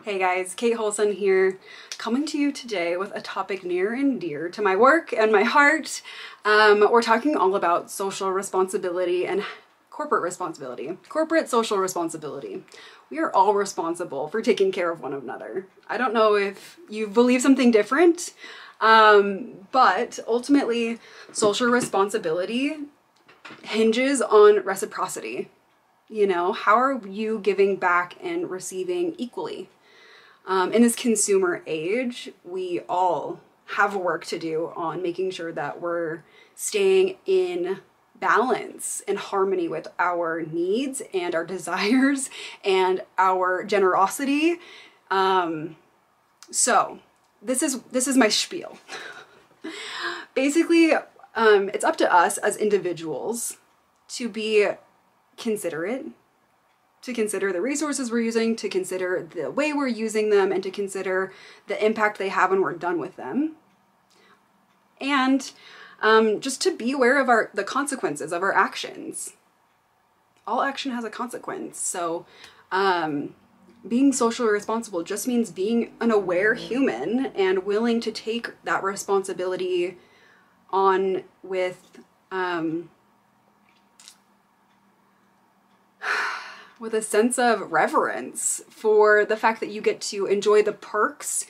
Hey guys, Kate Holson here, coming to you today with a topic near and dear to my work and my heart. We're talking all about social responsibility and corporate responsibility. Corporate social responsibility. We are all responsible for taking care of one another. I don't know if you believe something different, but ultimately social responsibility hinges on reciprocity. You know, how are you giving back and receiving equally? In this consumer age, we all have work to do on making sure that we're staying in balance and harmony with our needs and our desires and our generosity. So this is my spiel. Basically, it's up to us as individuals to be considerate, to consider the resources we're using, to consider the way we're using them, and to consider the impact they have when we're done with them. And just to be aware of the consequences of our actions. All action has a consequence. So being socially responsible just means being an aware human and willing to take that responsibility on with a sense of reverence for the fact that you get to enjoy the perks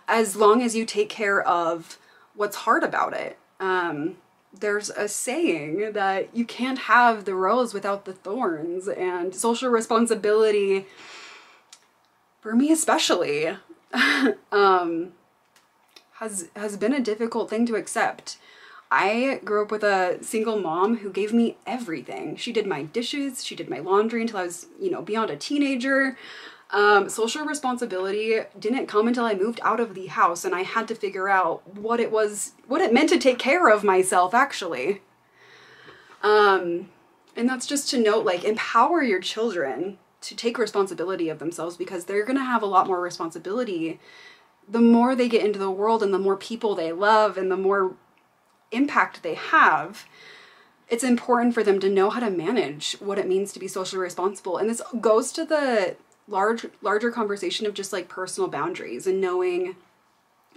as long as you take care of what's hard about it. There's a saying that you can't have the rose without the thorns, and social responsibility, for me especially, has been a difficult thing to accept. I grew up with a single mom who gave me everything. She did my dishes, she did my laundry until I was, beyond a teenager. Social responsibility didn't come until I moved out of the house and I had to figure out what it meant to take care of myself, actually. And that's just to note, empower your children to take responsibility of themselves, because they're gonna have a lot more responsibility the more they get into the world and the more people they love and the more impact they have. It's important for them to know how to manage what it means to be socially responsible. And this goes to the larger conversation of just personal boundaries and knowing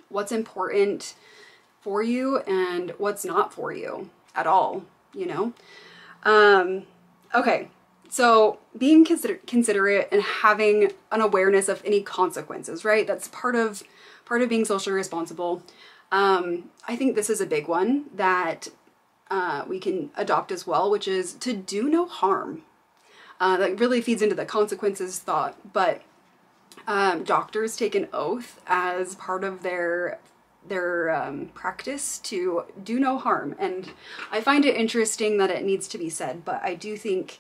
what's important for you and what's not for you at all, Okay, so being considerate and having an awareness of any consequences, right? That's part of being socially responsible. I think this is a big one that we can adopt as well, which is to do no harm. That really feeds into the consequences thought, but doctors take an oath as part of their practice to do no harm. And I find it interesting that it needs to be said, but I do think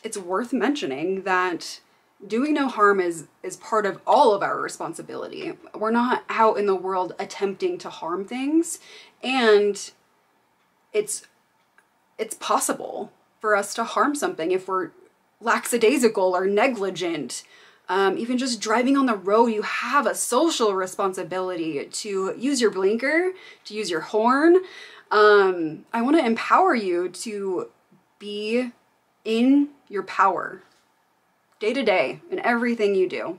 it's worth mentioning that doing no harm is part of all of our responsibility. We're not out in the world attempting to harm things, and it's possible for us to harm something if we're lackadaisical or negligent. Even just driving on the road, you have a social responsibility to use your blinker, to use your horn. I want to empower you to be in your power day to day in everything you do,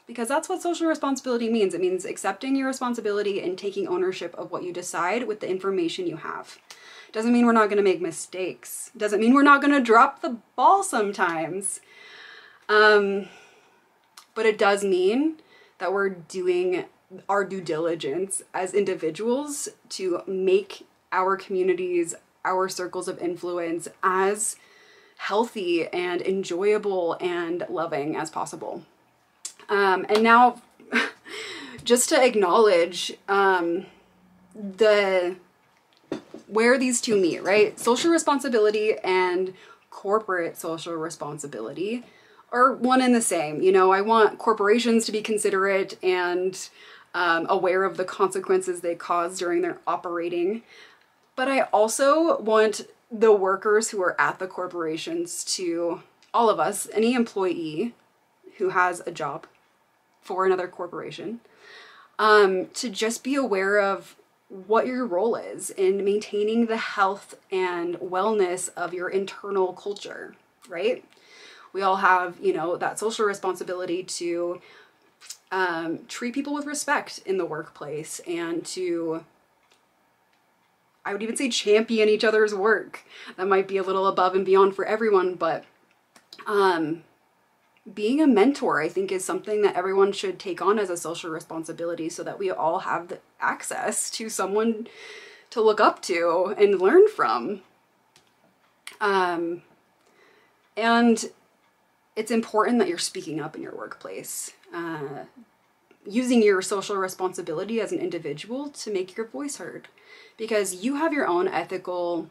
because that's what social responsibility means. It means accepting your responsibility and taking ownership of what you decide with the information you have. Doesn't mean we're not going to make mistakes. Doesn't mean we're not going to drop the ball sometimes. But it does mean that we're doing our due diligence as individuals to make our communities, our circles of influence, as healthy and enjoyable and loving as possible. And now just to acknowledge where these two meet, right? Social responsibility and corporate social responsibility are one and the same. I want corporations to be considerate and aware of the consequences they cause during their operating, but I also want the workers who are at the corporations to, all of us, any employee who has a job for another corporation, to just be aware of what your role is in maintaining the health and wellness of your internal culture, right? We all have, you know, that social responsibility to treat people with respect in the workplace, and to, I would even say, champion each other's work. That might be a little above and beyond for everyone, but being a mentor, I think, is something that everyone should take on as a social responsibility, so that we all have the access to someone to look up to and learn from. And it's important that you're speaking up in your workplace, using your social responsibility as an individual to make your voice heard, because you have your own ethical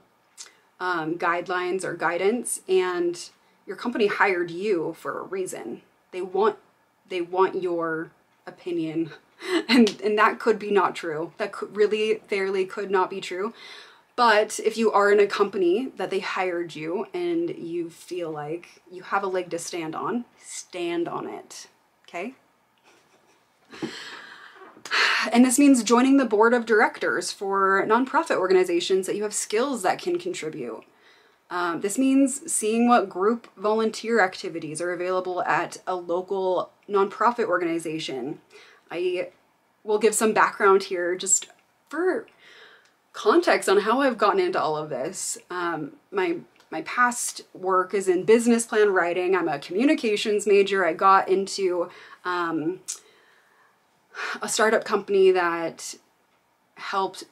guidelines or guidance, and your company hired you for a reason. They want your opinion, and that could be not true. That could really fairly could not be true. But if you are in a company that they hired you and you feel like you have a leg to stand on it, okay? And this means joining the board of directors for nonprofit organizations that you have skills that can contribute. This means seeing what group volunteer activities are available at a local nonprofit organization. I will give some background here just for context on how I've gotten into all of this. My past work is in business plan writing. I'm a communications major. I got into a startup company that helped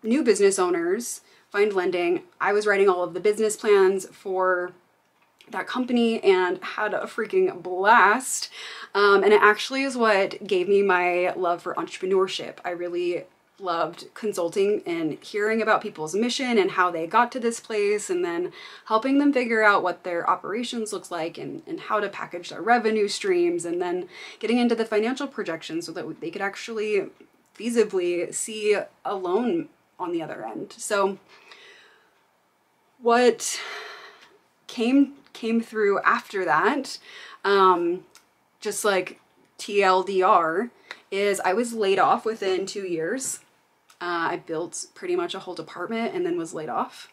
new business owners find lending. I was writing all of the business plans for that company and had a freaking blast. And it actually is what gave me my love for entrepreneurship. I really loved consulting and hearing about people's mission and how they got to this place, and then helping them figure out what their operations looks like, and how to package their revenue streams, and then getting into the financial projections so that they could actually feasibly see a loan on the other end. So what came through after that, just like TLDR, is I was laid off within 2 years. I built pretty much a whole department and then was laid off.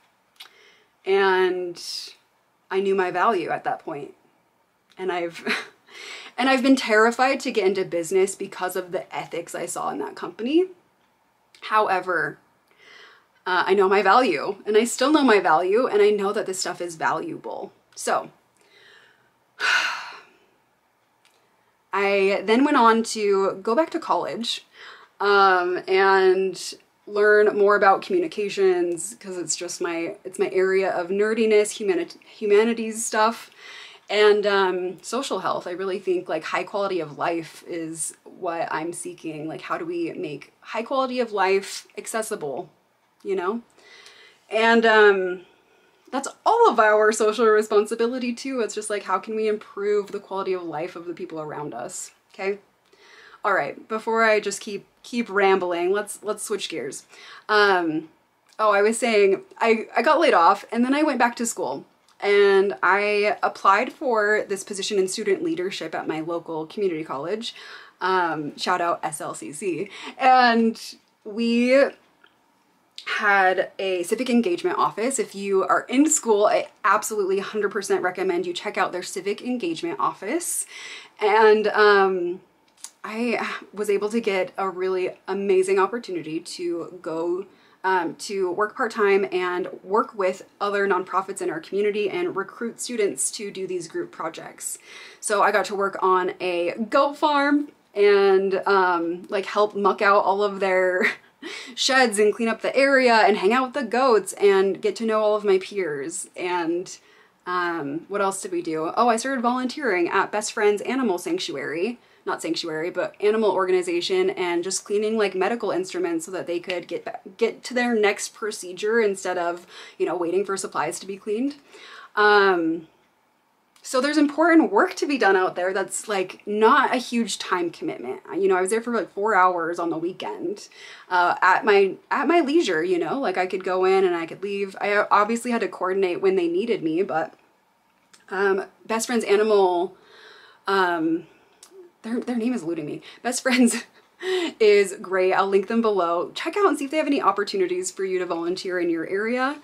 And I knew my value at that point. And I've been terrified to get into business because of the ethics I saw in that company. However, I know my value, and I still know my value, and I know that this stuff is valuable. So I then went on to go back to college and learn more about communications, because it's just my area of nerdiness, humanities stuff, and social health. I really think like high quality of life is what I'm seeking. Like, how do we make high quality of life accessible, you know? And that's all of our social responsibility too. It's just like, how can we improve the quality of life of the people around us? Okay. All right. Before I just keep rambling, let's switch gears. Oh, I was saying I got laid off, and then I went back to school, and I applied for this position in student leadership at my local community college. Shout out SLCC. And we had a civic engagement office. If you are in school, I absolutely 100% recommend you check out their civic engagement office. And I was able to get a really amazing opportunity to go to work part-time and work with other nonprofits in our community and recruit students to do these group projects. So I got to work on a goat farm and like help muck out all of their sheds and clean up the area and hang out with the goats and get to know all of my peers. And what else did we do? Oh, I started volunteering at Best Friends Animal Sanctuary. Not sanctuary, but animal organization, and just cleaning like medical instruments so that they could get to their next procedure instead of, you know, waiting for supplies to be cleaned. So there's important work to be done out there that's like not a huge time commitment. You know, I was there for like 4 hours on the weekend at my leisure, you know, like I could go in and I could leave. I obviously had to coordinate when they needed me, but Best Friends Animal, their name is eluding me. Best Friends is great. I'll link them below. Check out and see if they have any opportunities for you to volunteer in your area.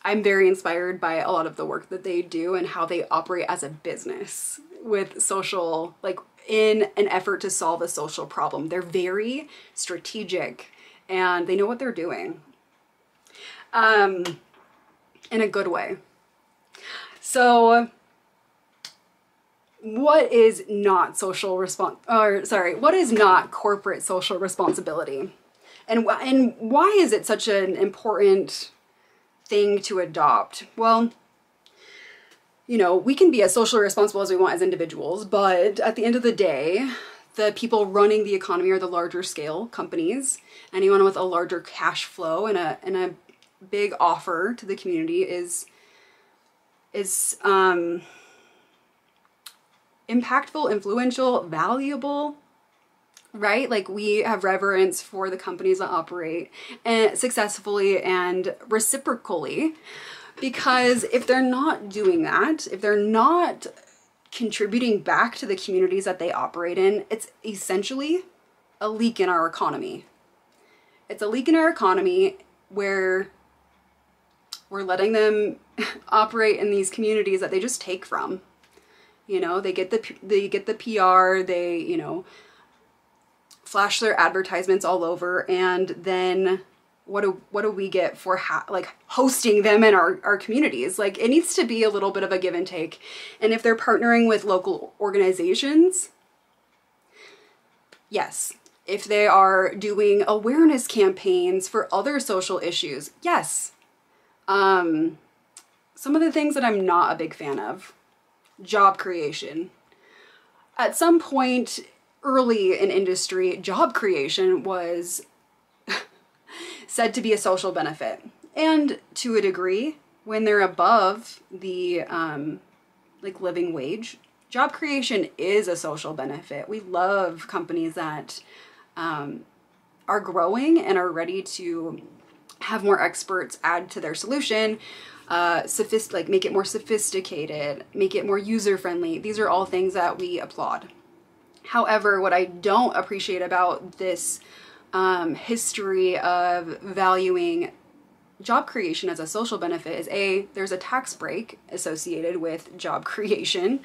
I'm very inspired by a lot of the work that they do and how they operate as a business with social, like in an effort to solve a social problem. They're very strategic and they know what they're doing in a good way. So what is not what is not corporate social responsibility? And why is it such an important thing to adopt? Well, you know, we can be as socially responsible as we want as individuals, but at the end of the day, the people running the economy are the larger scale companies. Anyone with a larger cash flow and a big offer to the community is impactful, influential, valuable, right? Like we have reverence for the companies that operate successfully and reciprocally, because if they're not doing that, if they're not contributing back to the communities that they operate in, it's essentially a leak in our economy. It's a leak in our economy where we're letting them operate in these communities that they just take from. You know, they get the PR, they, you know, flash their advertisements all over, and then what do we get for like hosting them in our communities? Like, it needs to be a little bit of a give and take. And if they're partnering with local organizations, yes. If they are doing awareness campaigns for other social issues, yes. Some of the things that I'm not a big fan of: job creation. At some point early in industry, job creation was said to be a social benefit. And to a degree, when they're above the like living wage, job creation is a social benefit. We love companies that are growing and are ready to have more experts add to their solution, like make it more sophisticated, make it more user-friendly. These are all things that we applaud. However, what I don't appreciate about this history of valuing job creation as a social benefit is there's a tax break associated with job creation,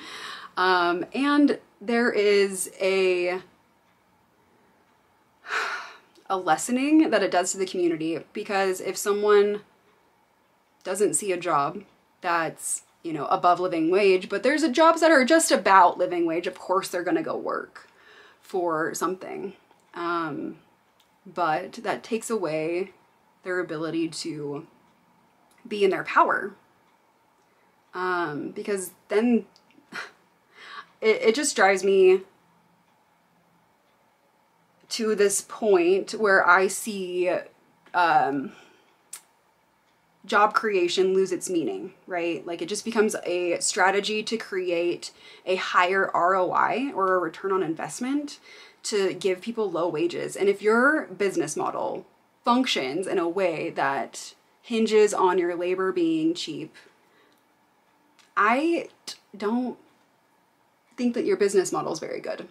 and there is a lessening that it does to the community, because if someone doesn't see a job that's, you know, above living wage, but there's jobs that are just about living wage, of course they're gonna go work for something. But that takes away their ability to be in their power. Because then it just drives me to this point where I see job creation lose its meaning, right? Like, it just becomes a strategy to create a higher ROI, or a return on investment, to give people low wages. And if your business model functions in a way that hinges on your labor being cheap, I don't think that your business model is very good.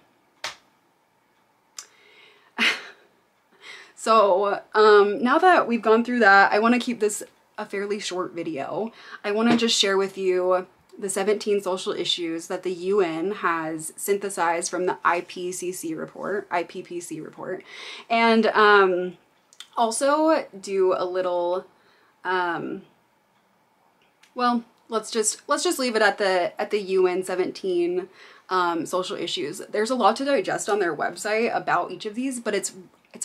So now that we've gone through that, I want to keep this a fairly short video. I want to just share with you the 17 social issues that the UN has synthesized from the IPCC report, and also do a little, well, let's just leave it at the UN 17 social issues. There's a lot to digest on their website about each of these, but it's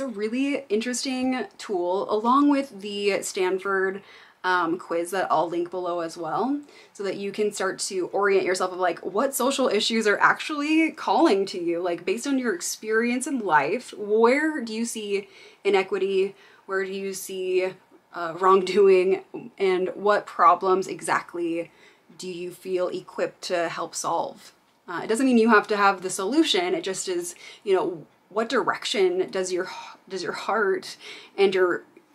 a really interesting tool, along with the Stanford quiz that I'll link below as well, so that you can start to orient yourself of like, what social issues are actually calling to you, like based on your experience in life. Where do you see inequity? Where do you see wrongdoing? And what problems exactly do you feel equipped to help solve? It doesn't mean you have to have the solution. It just is, you know, what direction does your heart and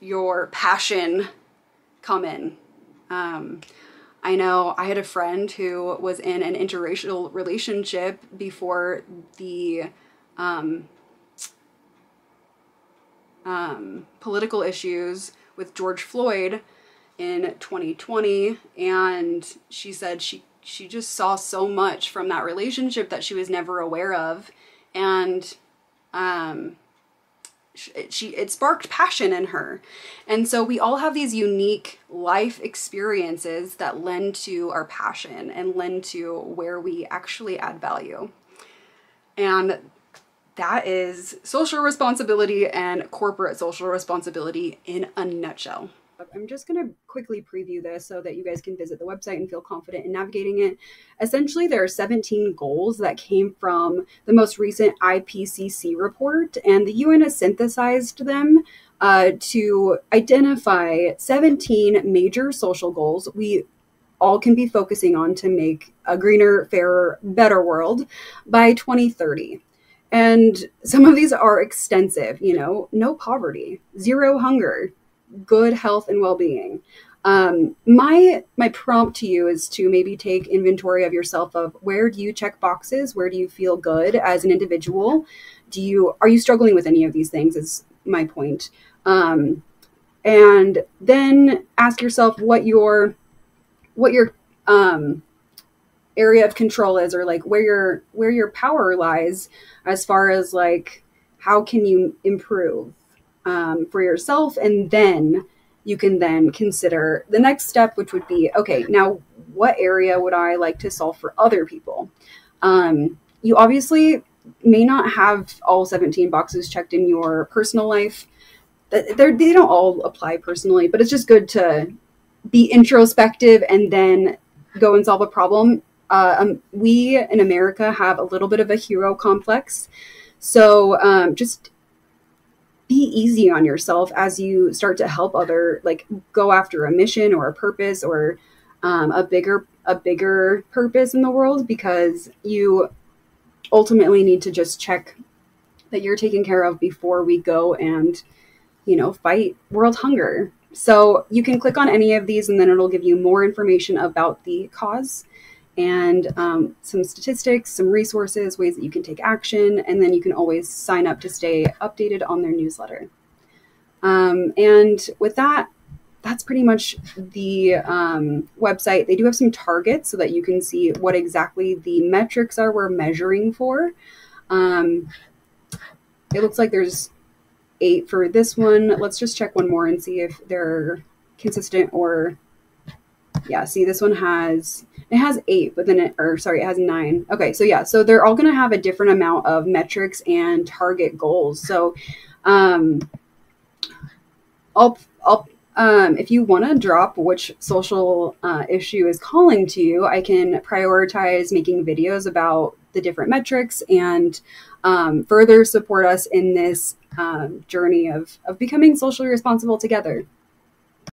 your passion come in? I know I had a friend who was in an interracial relationship before the political issues with George Floyd in 2020, and she said she just saw so much from that relationship that she was never aware of, and it sparked passion in her. And so we all have these unique life experiences that lend to our passion and lend to where we actually add value. And that is social responsibility and corporate social responsibility in a nutshell. I'm just going to quickly preview this so that you guys can visit the website and feel confident in navigating it. Essentially, there are 17 goals that came from the most recent IPCC report, and the UN has synthesized them to identify 17 major social goals we all can be focusing on to make a greener, fairer, better world by 2030. And some of these are extensive, you know, no poverty, zero hunger, good health and well-being. My prompt to you is to maybe take inventory of yourself of where do you check boxes? Where do you feel good as an individual? Are you struggling with any of these things is my point. And then ask yourself what your area of control is, or like where your power lies as far as like how can you improve for yourself. And then you can then consider the next step, which would be, okay, now what area would I like to solve for other people? You obviously may not have all 17 boxes checked in your personal life. They don't all apply personally, but it's just good to be introspective and then go and solve a problem. We in America have a little bit of a hero complex. So just be easy on yourself as you start to help like go after a mission or a purpose or a bigger purpose in the world, because you ultimately need to just check that you're taken care of before we go and, you know, fight world hunger. So you can click on any of these and then it'll give you more information about the cause and some statistics, some resources, ways that you can take action, and then you can always sign up to stay updated on their newsletter. And with that, that's pretty much the website. They do have some targets so that you can see what exactly the metrics are we're measuring for. It looks like there's 8 for this one. Let's just check one more and see if they're consistent or, yeah, see this one has 8, but then it has 9. Okay, so yeah, so they're all going to have a different amount of metrics and target goals. So if you want to drop which social issue is calling to you, I can prioritize making videos about the different metrics and further support us in this journey of becoming socially responsible together.